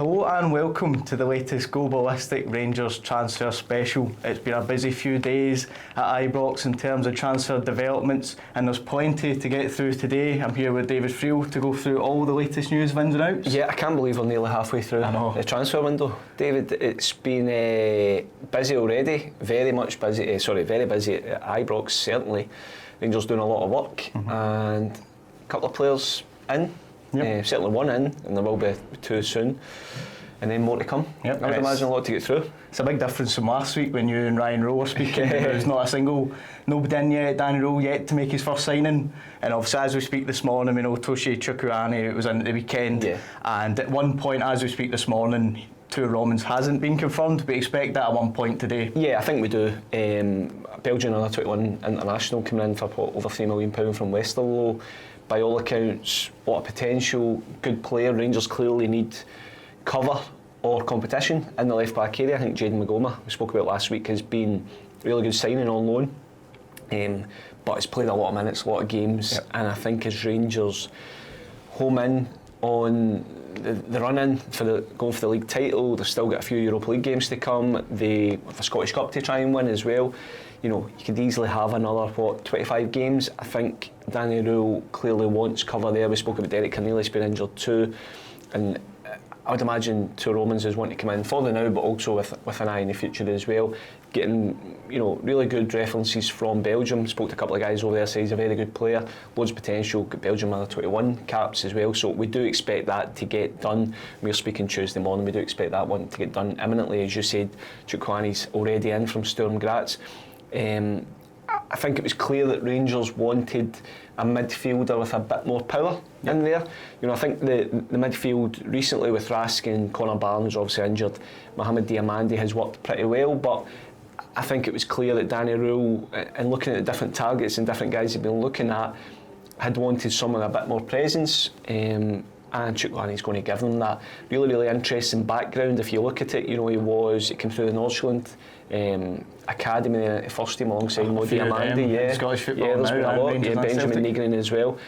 Hello and welcome to the latest Go Ballistic Rangers transfer special. It's been a busy few days at Ibrox in terms of transfer developments, and there's plenty to get through today. I'm here with David Friel to go through all the latest news, ins and outs. Yeah, I can't believe we're nearly halfway through the transfer window. David, it's been busy already, very busy at Ibrox, certainly. Rangers doing a lot of work, and a couple of players in. Yep. Certainly one in, and there will be two soon, and then more to come. Yep. I would imagine a lot to get through. It's a big difference from last week when you and Ryan Rohl were speaking. There's not a single, nobody in yet, Danny Rohl yet to make his first signing, and obviously as we speak this morning, we know Tochi, Chukwuani was in at the weekend, and at one point as we speak this morning, Tuur Rommens hasn't been confirmed. We expect that at one point today. Yeah, I think we do. Belgian under 21 international coming in for over £3 million from Westerlo. By all accounts, what a potential good player. Rangers clearly need cover or competition in the left back area. I think Jaden Magoma, we spoke about last week, has been a really good signing on loan, but he's played a lot of minutes, a lot of games, and I think as Rangers home in on the run in for going for the league title, they've still got a few Europa League games to come. They have a Scottish Cup to try and win as well. You know, you could easily have another 25 games. I think Danny Rohl clearly wants cover there. We spoke about Derek Cornelius being injured too, and I would imagine Tuur Rommens is wanting to come in for the now, but also with an eye in the future as well. Getting, you know, really good references from Belgium. Spoke to a couple of guys over there, say he's a very good player, loads of potential. Got Belgium under 21 caps as well, so we do expect that to get done. We're speaking Tuesday morning. We do expect that one to get done imminently. As you said, Chukwuani's already in from Sturm Graz. I think it was clear that Rangers wanted a midfielder with a bit more power in there. You know, I think the midfield recently with Rask and Connor Barnes obviously injured. Mohamed Diamandi has worked pretty well, but I think it was clear that Danny Rohl, and looking at the different targets and different guys he'd been looking at, had wanted someone a bit more presence. And Chukwuani's going to give them that. Really interesting background. If you look at it, you know, he came through the Nordsjælland Academy, the first team alongside Mo Diamandi. Scottish football there's been a lot. Benjamin Celtic. Negrin as well.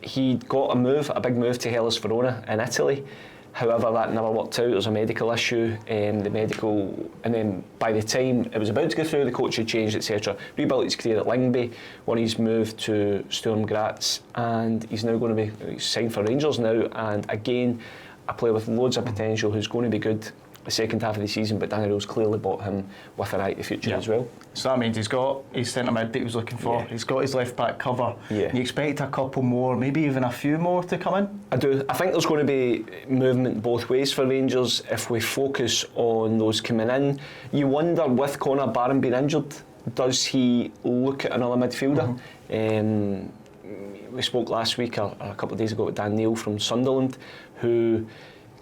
He got a big move to Hellas Verona in Italy. However, that never worked out. There was a medical issue, and then by the time it was about to go through, the coach had changed, etc. Rebuilt his career at Lyngby, when he's moved to Sturm Graz, and he's now going to be signed for Rangers now. And again, a player with loads of potential who's going to be good the second half of the season, but Danny Rohl's clearly bought him with an eye to the future as well. So that means he's got his centre mid that he was looking for, he's got his left back cover. You expect a couple more, maybe even a few more to come in? I do. I think there's going to be movement both ways for Rangers if we focus on those coming in. You wonder, with Connor Barron being injured, does he look at another midfielder? We spoke last week or a couple of days ago with Dan Neil from Sunderland, who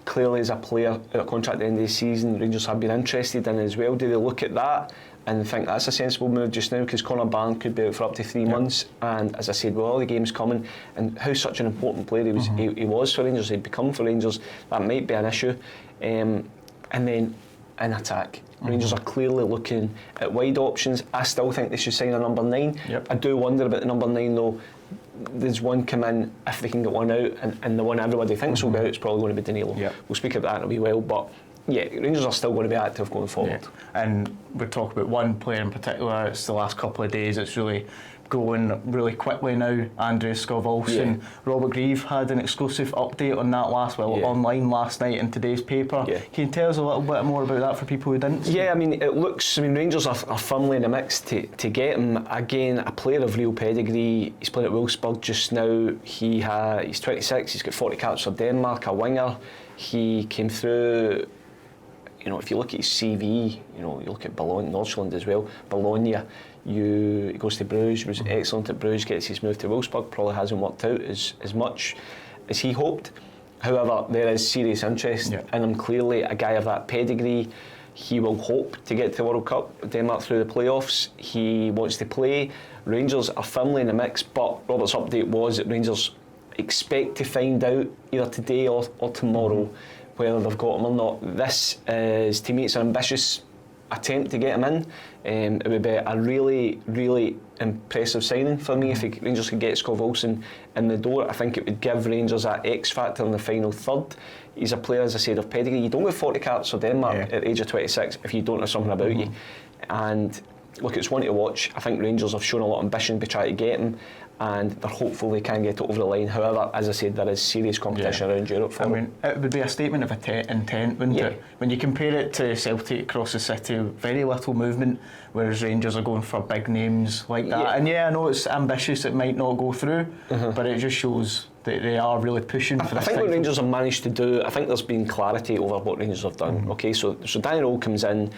clearly is a player out of contract at the end of the season. Rangers have been interested in as well. Do they look at that and think that's a sensible move just now? Because Connor Barron could be out for up to 3 months, and as I said, with all the games coming and how such an important player he was for Rangers, he'd become for Rangers, that might be an issue. And then in attack, Rangers are clearly looking at wide options. I still think they should sign a number 9. I do wonder about the number 9 though. There's one come in, if they can get one out, and the one everybody thinks will be out is probably going to be Danilo. We'll speak about that in a wee while, but yeah, Rangers are still going to be active going forward. And we talk about one player in particular. It's the last couple of days, it's really going really quickly now. Andreas Skov Olsen. Robert Grieve had an exclusive update on that online last night in today's paper. Can you tell us a little bit more about that for people who didn't see? I mean, Rangers are firmly in the mix to get him. Again, a player of real pedigree. He's playing at Wolfsburg just now. He's 26, he's got 40 caps for Denmark, a winger. He came through, you know, if you look at his CV, you know, you look at Nordsjælland as well, Bologna, he goes to Bruges, was excellent at Bruges, gets his move to Wolfsburg, probably hasn't worked out as much as he hoped. However, there is serious interest in him, clearly a guy of that pedigree. He will hope to get to the World Cup, Denmark through the playoffs. He wants to play. Rangers are firmly in the mix, but Robert's update was that Rangers expect to find out either today or tomorrow whether they've got him or not. This is, to me, it's an ambitious attempt to get him in. It would be a really, really impressive signing for me if Rangers could get Skov Olsen in the door. I think it would give Rangers that X factor in the final third. He's a player, as I said, of pedigree. You don't get 40 caps for Denmark at the age of 26 if you don't have something about you. And look, it's one to watch. I think Rangers have shown a lot of ambition to try to get him, and they're hopeful they can get it over the line. However, as I said, there is serious competition around Europe for them. It would be a statement of intent, wouldn't it? When you compare it to Celtic across the city, very little movement, whereas Rangers are going for big names like that. And I know it's ambitious, it might not go through, but it just shows that they are really pushing for this. I think what Rangers have managed to do, I think there's been clarity over what Rangers have done. Okay, so Danny Rohl comes in,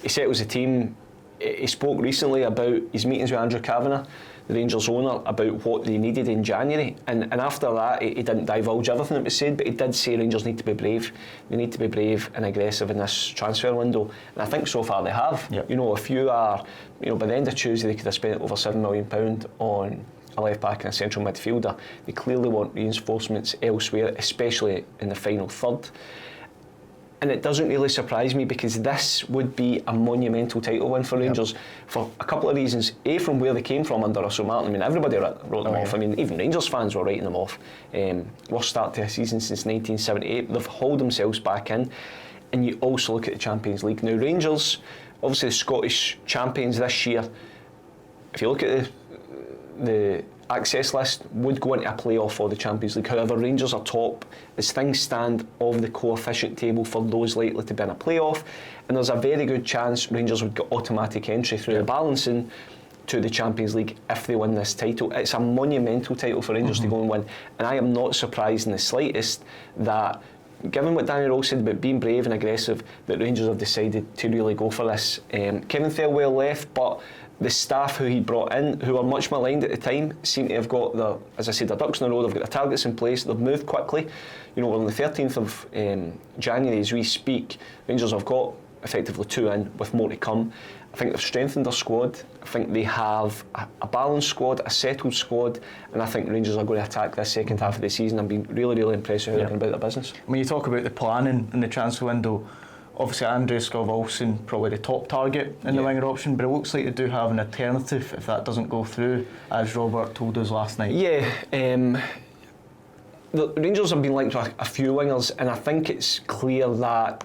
he settles the team. He spoke recently about his meetings with Andrew Kavanagh, the Rangers owner, about what they needed in January, and after that he didn't divulge everything that was said, but he did say Rangers need to be brave. They need to be brave and aggressive in this transfer window, and I think so far they have. You know, if you are, by the end of Tuesday they could have spent over £7 million on a left back and a central midfielder. They clearly want reinforcements elsewhere, especially in the final third. And it doesn't really surprise me, because this would be a monumental title win for Rangers for a couple of reasons. A, from where they came from under Russell Martin. I mean, everybody wrote them off. I mean, even Rangers fans were writing them off. Worst start to a season since 1978. They've hauled themselves back in. And you also look at the Champions League. Now, Rangers, obviously the Scottish champions this year, if you look at the access list, would go into a playoff for the Champions League. However, Rangers are top as things stand of the coefficient table for those likely to be in a playoff, and there's a very good chance Rangers would get automatic entry through the balancing to the Champions League if they win this title. It's a monumental title for Rangers to go and win, and I am not surprised in the slightest that, given what Danny Rohl said about being brave and aggressive, that Rangers have decided to really go for this. Kevin Thelwell left, but the staff who he brought in, who were much maligned at the time, seem to have got as I said, their ducks in a row. They've got their targets in place. They've moved quickly. We're on the 13th of January as we speak. Rangers have got effectively 2 in, with more to come. I think they've strengthened their squad. I think they have a balanced squad, a settled squad, and I think Rangers are going to attack this second half of the season. I've been really, really impressed with how they're going about their business. When you talk about the planning in the transfer window, obviously Andreas Skov Olsen probably the top target in the winger option, but it looks like they do have an alternative if that doesn't go through, as Robert told us last night. The Rangers have been linked with a few wingers, and I think it's clear that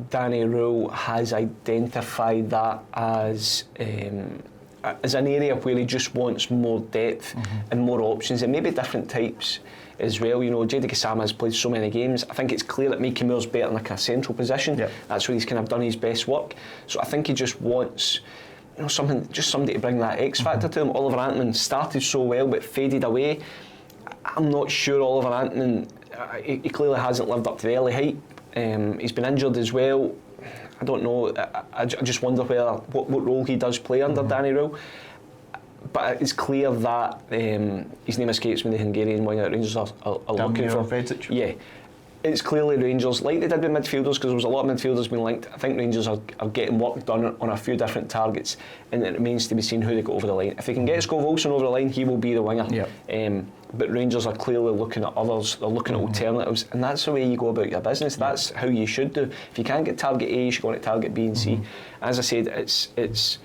Danny Rohl has identified that as an area where he just wants more depth and more options, and maybe different types as well. Jedi Kasama has played so many games. I think it's clear that Mickey Moore's better in a central position. That's where he's kind of done his best work. So I think he just wants somebody to bring that X factor to him. Oliver Antman started so well but faded away. I'm not sure Oliver Antman, he clearly hasn't lived up to the early hype. He's been injured as well. I don't know. I just wonder what role he does play under Danny Rohl. But it's clear that his name escapes me, the Hungarian winger that Rangers are looking for. Vedzic. It's clearly Rangers, like they did with midfielders, because there was a lot of midfielders being linked. I think Rangers are getting work done on a few different targets, and it remains to be seen who they go over the line. If they can get Skov Olsen over the line, he will be the winger. But Rangers are clearly looking at others, they're looking at alternatives, and that's the way you go about your business. That's how you should do. If you can't get target A, you should go on to target B and C. As I said, it's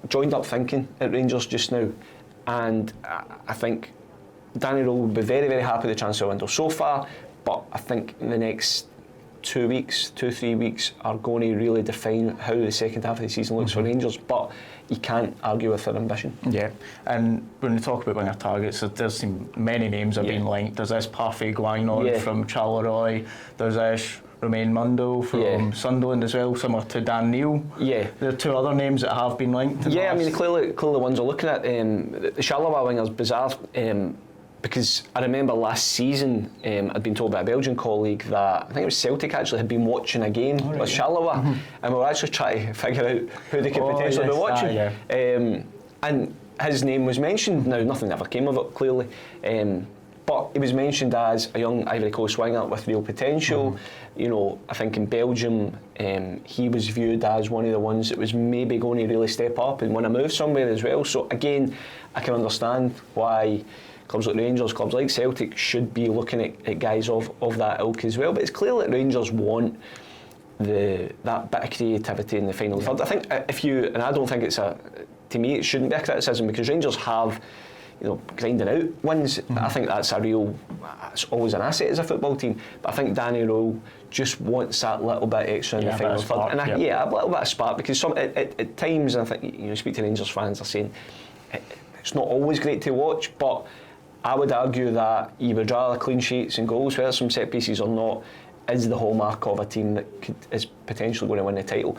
joined up thinking at Rangers just now, and I think Danny Rohl will be very, very happy with the transfer window so far, but I think in the next 3 weeks are going to really define how the second half of the season looks for Rangers, but you can't argue with their ambition. And when we talk about winger targets, there's many names have been linked. There's this Parfait Guagnon from Charleroi, there's this Romain Mundo from Sunderland as well, similar to Dan Neil. There are 2 other names that have been linked. I mean, clearly the ones we're looking at, the Charleroi winger's bizarre, because I remember last season I'd been told by a Belgian colleague that I think it was Celtic actually had been watching a game with Charleroi, and we were actually trying to figure out who they could potentially be watching. And his name was mentioned. Now, nothing ever came of it, clearly. But he was mentioned as a young Ivory Coast winger with real potential. I think in Belgium he was viewed as one of the ones that was maybe going to really step up and want to move somewhere as well. So again, I can understand why clubs like Rangers, clubs like Celtic should be looking at guys of that ilk as well. But it's clear that Rangers want that bit of creativity in the final third. I think and I don't think to me it shouldn't be a criticism, because Rangers have, grinding out wins. I think that's it's always an asset as a football team. But I think Danny Rohl just wants that little bit extra in the final third. And a little bit of spark, because at times, I think, you speak to Rangers fans, they're saying it's not always great to watch, but I would argue that you would rather clean sheets and goals, whether some set pieces or not, is the hallmark of a team that is potentially going to win the title.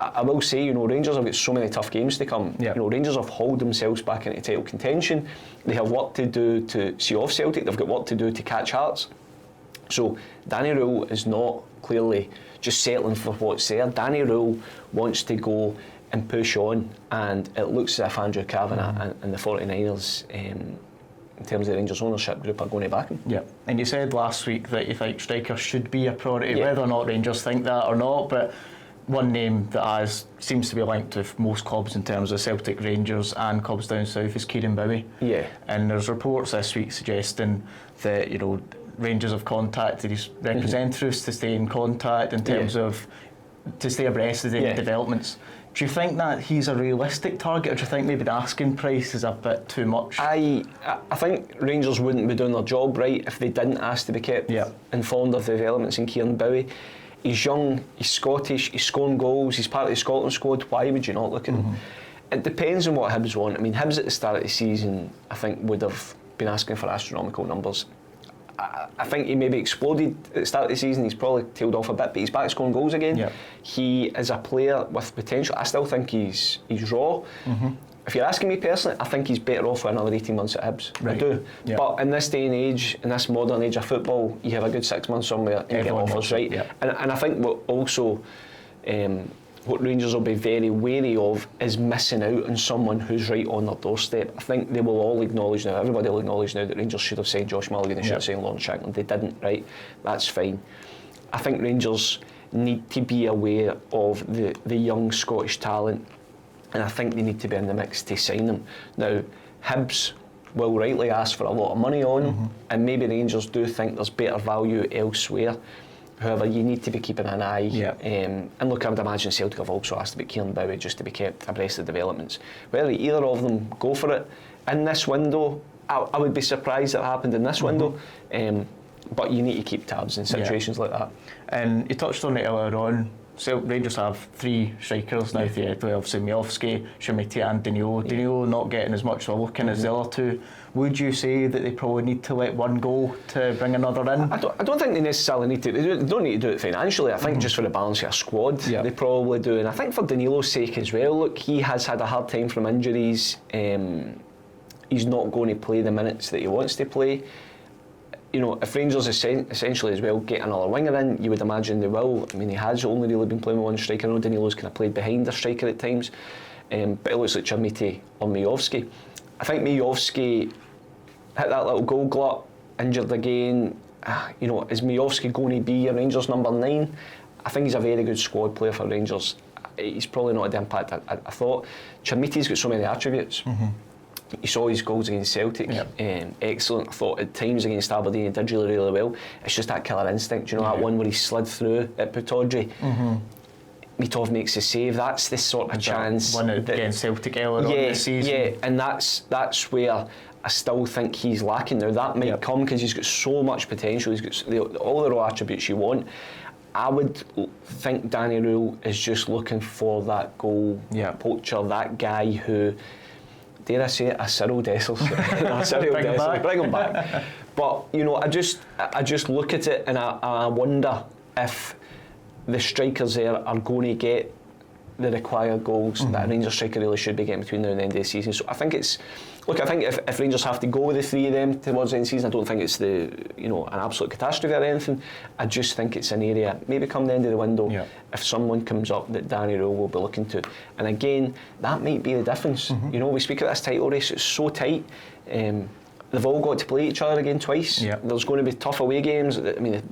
I will say, Rangers have got so many tough games to come. Rangers have hauled themselves back into title contention. They have work to do to see off Celtic. They've got work to do to catch Hearts. So Danny Rohl is not clearly just settling for what's there. Danny Rohl wants to go and push on, and it looks as if Andrew Kavanagh and the 49ers, in terms of the Rangers ownership group, are going to back him. Yeah, and you said last week that you think strikers should be a priority, whether or not Rangers think that or not, but one name that seems to be linked with most clubs in terms of Celtic, Rangers and clubs down south is Kieran Bowie. Yeah. And there's reports this week suggesting that Rangers have contacted his representatives to stay in contact in terms of to stay abreast of the developments. Do you think that he's a realistic target, or do you think maybe the asking price is a bit too much? I think Rangers wouldn't be doing their job right if they didn't ask to be kept informed of the developments in Kieran Bowie. He's young, he's Scottish, he's scoring goals, he's part of the Scotland squad. Why would you not look at him? It depends on what Hibs want. I mean, Hibs at the start of the season, I think, would have been asking for astronomical numbers. I think he maybe exploded at the start of the season. He's probably tailed off a bit, but he's back scoring goals again. He is a player with potential. I still think he's raw. If you're asking me personally, I think he's better off for another 18 months at Hibs. Right. I do. But in this day and age, in this modern age of football, you have a good 6 months somewhere and get offers, right? And I think what Rangers will be very wary of is missing out on someone who's right on their doorstep. I think they will all acknowledge now, everybody will acknowledge now, that Rangers should have signed Josh Mulligan, they should have signed Lawrence Shankland. They didn't, right? That's fine. I think Rangers need to be aware of the young Scottish talent, and I think they need to be in the mix to sign them. Now, Hibs will rightly ask for a lot of money on them, and maybe Rangers do think there's better value elsewhere. However, you need to be keeping an eye. And look, I would imagine Celtic have also asked about Kieran Bowie just to be kept abreast of developments. Whether either of them go for it in this window, I would be surprised that it happened in this window. But you need to keep tabs in situations like that. And you touched on it earlier on. So Rangers have 3 strikers now. Obviously Miovski, Shimiti and Danilo. Danilo not getting as much of a look in as the other two. Would you say that they probably need to let one go to bring another in? I don't think they necessarily need to. They don't need to do it financially. I think just for the balance of a squad, they probably do. And I think for Danilo's sake as well, look, he has had a hard time from injuries. He's not going to play the minutes that he wants to play. If Rangers essentially as well get another winger in, you would imagine they will. I mean, he has only really been playing with one striker. I know Danilo's kind of played behind a striker at times, but it looks like Chermiti or Miovski. I think Miovski hit that little goal glut, injured again. Is Miovski going to be a Rangers number 9? I think he's a very good squad player for Rangers. He's probably not had the impact I thought. Chermiti's got so many attributes. You saw his goals against Celtic, excellent. I thought at times against Aberdeen he did really, really well. It's just that killer instinct, that one where he slid through at Putoji. Mitov makes the save. That's the sort of chance. One against Celtic earlier on this season. Yeah, and that's where I still think he's lacking. Now that might come because he's got so much potential. He's got all the raw attributes you want. I would think Danny Rohl is just looking for that goal poacher, that guy who, dare I say it, a Cyril Dessers. Bring him back. But I just look at it and I wonder if the strikers there are going to get the required goals that a Rangers striker really should be getting between now and the end of the season. So I think I think if Rangers have to go with the 3 of them towards the end of the season, I don't think it's an absolute catastrophe or anything. I just think it's an area, maybe come the end of the window, if someone comes up that Danny Rohl will be looking to. And again, that might be the difference. We speak about this title race, it's so tight. They've all got to play each other again twice. There's going to be tough away games. I mean,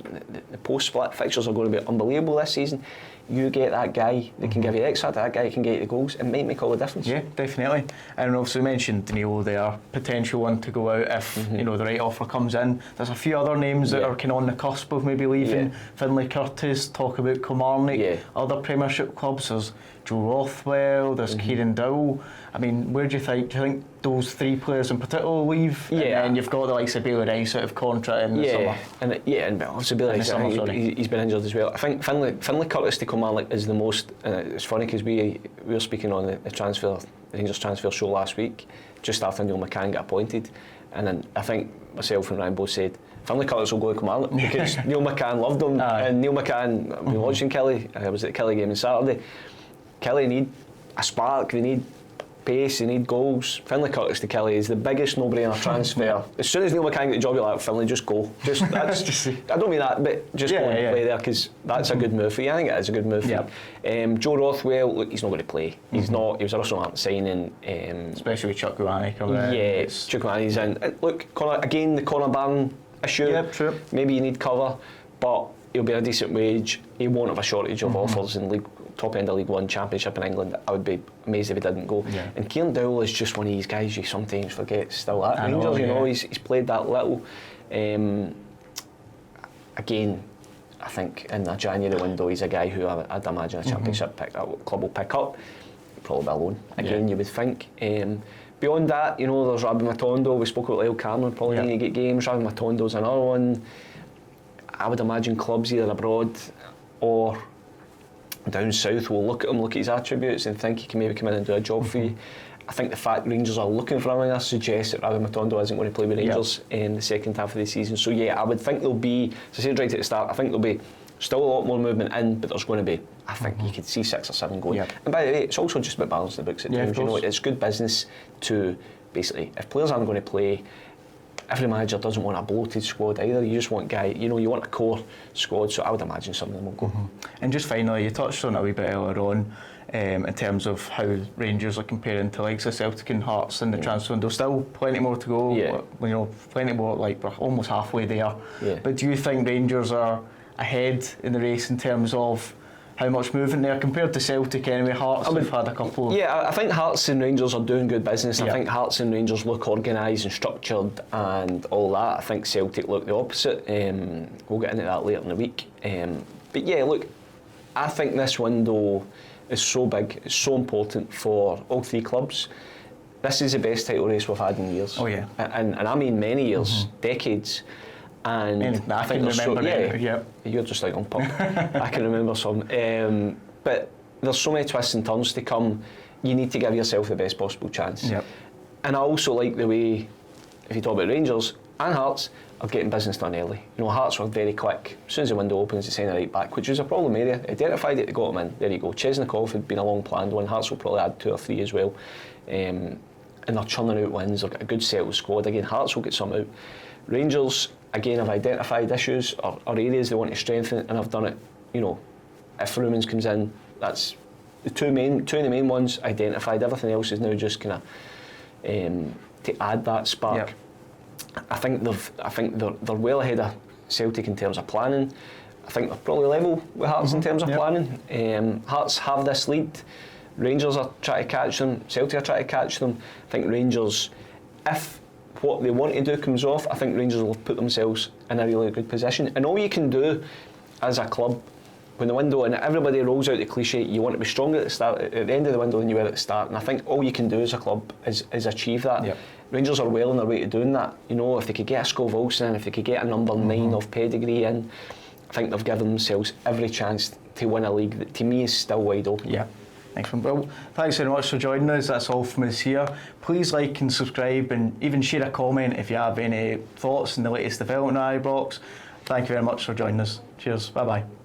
the post-split fixtures are going to be unbelievable this season. you get that guy that can give you X factor, that guy can get you the goals, it might make all the difference. Yeah, definitely. And obviously we mentioned Danilo there, potential one to go out if the right offer comes in. There's a few other names that are kind of on the cusp of maybe leaving. Finlay Curtis, talk about Kilmarnock, other Premiership clubs. There's Joe Rothwell, there's Kieran Dowell. I mean, where do you think those three players in particular will leave? And then you've got the likes of Bailey Rice out of contract in the summer. And obviously Bailey Rice, he's been injured as well. I think Finlay Curtis to Kilmarnock is the most. It's funny because we were speaking on the Rangers transfer show last week, just after Neil McCann got appointed, and then I think myself and Ryan both said Finlay Curtis will go to Kilmarnock because Neil McCann loved him, and Neil McCann. We were watching Kelly. I was at the Kelly game on Saturday. Kelly need a spark. They need pace, they need goals. Finlay Curtis to Kelly is the biggest no-brainer transfer. As soon as Neil McCann get the job, you're like, Finlay, just go. I don't mean that, but just go and play there, because that's a good move for you. I think it is a good move for you. Joe Rothwell, look, he's not going to play. He's not. He was a Russell Martin signing. Especially with Chukwuani coming in. Yeah, Chukwuani's in. And look, again, the Conor Barron issue. Yep, true. Maybe you need cover, but he'll be a decent wage. He won't have a shortage of offers in top end of League One Championship in England. I would be amazed if he didn't go. And Kieran Dowell is just one of these guys you sometimes forget still at Rangers. You know, he's played that little. Again, I think in the January window, he's a guy who I'd imagine a Championship club will pick up. Probably be alone again, you would think. Beyond that, you know, there's Rabbi Matondo. We spoke about Lyle Cameron probably need to get games. Rabbi Matondo's another one. I would imagine clubs either abroad or down south will look at him, look at his attributes and think he can maybe come in and do a job for you. I think the fact Rangers are looking for him in this suggests that Rabbi Matondo isn't going to play with Rangers in the second half of the season. So I would think there'll be, as I said right at the start, I think there'll be still a lot more movement in, but there's going to be, I think you could see 6 or 7 going. And by the way, it's also just about balancing the books at times. You know, it's good business to basically, if players aren't going to play, every manager doesn't want a bloated squad either. You just want you want a core squad, so I would imagine some of them will go. And just finally, you touched on it a wee bit earlier on in terms of how Rangers are comparing to likes of Celtic and Hearts in the transfer window. Still plenty more to go, you know, plenty more, like we're almost halfway there. But do you think Rangers are ahead in the race in terms of how much movement there compared to Celtic anyway? Hearts have had a couple of... I think Hearts and Rangers are doing good business. I think Hearts and Rangers look organised and structured and all that. I think Celtic look the opposite. We'll get into that later in the week. But look, I think this window is so big, it's so important for all three clubs. This is the best title race we've had in years. And I mean many years, decades. And I think there's you're just like on pump. I can remember some. But there's so many twists and turns to come. You need to give yourself the best possible chance. And I also like the way, if you talk about Rangers and Hearts, are getting business done early. You know, Hearts were very quick. As soon as the window opens, they sign a right back, which was a problem area. Identified it, they got him in. There you go. Chesnikov had been a long planned one. Hearts will probably add 2 or 3 as well. And they're churning out wins. They've got a good settled squad. Again, Hearts will get some out. Rangers, again, have identified issues or areas they want to strengthen, and have done it. You know, if Rommens comes in, that's the two of the main ones identified. Everything else is now just kind of to add that spark. I think they're well ahead of Celtic in terms of planning. I think they're probably level with Hearts in terms of planning. Hearts have this lead. Rangers are trying to catch them. Celtic are trying to catch them. I think Rangers, if what they want to do comes off, I think Rangers will put themselves in a really good position. And all you can do as a club, when the window, and everybody rolls out the cliche, you want to be stronger at the start, at the end of the window than you were at the start. And I think all you can do as a club is achieve that. Rangers are well on their way to doing that. You know, if they could get a Skov Olsen, if they could get a number 9 of pedigree in, I think they've given themselves every chance to win a league that to me is still wide open. Excellent. Well, thanks very much for joining us. That's all from us here. Please like and subscribe, and even share a comment if you have any thoughts on the latest development at Ibrox. Thank you very much for joining us. Cheers. Bye bye.